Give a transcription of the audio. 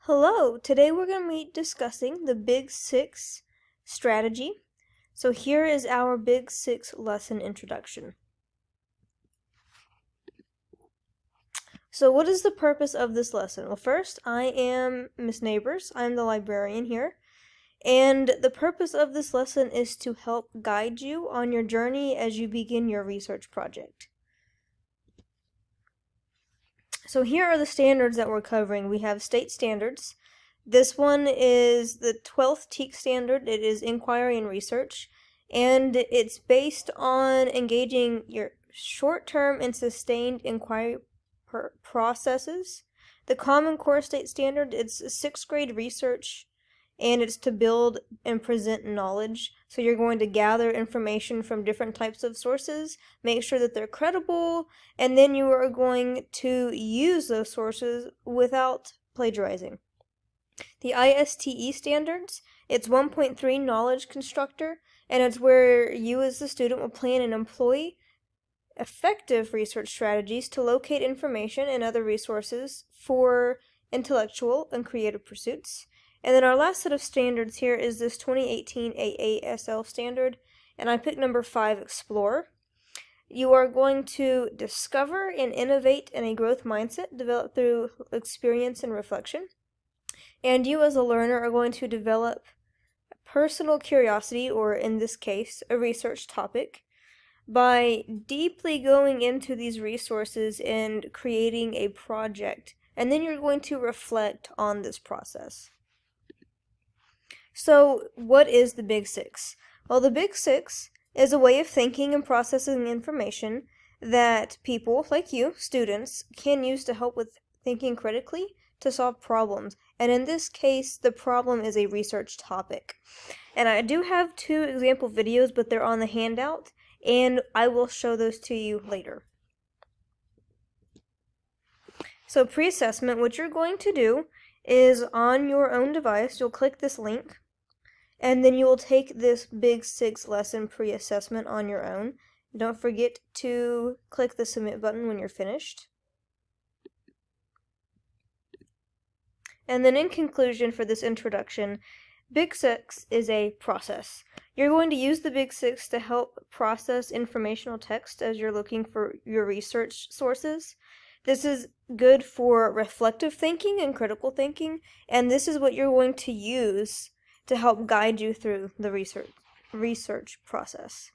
Hello, today we're going to be discussing the Big 6 strategy. So here is our Big 6 lesson introduction. So what is the purpose of this lesson? Well, first, I am Miss Neighbors. I'm the librarian here. And the purpose of this lesson is to help guide you on your journey as you begin your research project. So here are the standards that we're covering. We have state standards. This one is the 12th TEAC standard. It is inquiry and research, and it's based on engaging your short-term and sustained inquiry processes. The Common Core State Standard, it's 6th grade research, and it's to build and present knowledge. So you're going to gather information from different types of sources, make sure that they're credible, and then you are going to use those sources without plagiarizing. The ISTE standards, it's 1.3 knowledge constructor, and it's where you as the student will plan and employ effective research strategies to locate information and other resources for intellectual and creative pursuits. And then our last set of standards here is this 2018 AASL standard, and I picked number 5, Explore. You are going to discover and innovate in a growth mindset developed through experience and reflection. And you as a learner are going to develop personal curiosity, or in this case, a research topic, by deeply going into these resources and creating a project. And then you're going to reflect on this process. So, what is the Big 6? Well, the Big 6 is a way of thinking and processing information that people, like you, students, can use to help with thinking critically to solve problems. And in this case, the problem is a research topic. And I do have 2 example videos, but they're on the handout, and I will show those to you later. So pre-assessment, what you're going to do is on your own device, you'll click this link, and then you will take this Big 6 lesson pre-assessment on your own. Don't forget to click the submit button when you're finished. And then in conclusion for this introduction, Big 6 is a process. You're going to use the Big 6 to help process informational text as you're looking for your research sources. This is good for reflective thinking and critical thinking, and this is what you're going to use to help guide you through the research process.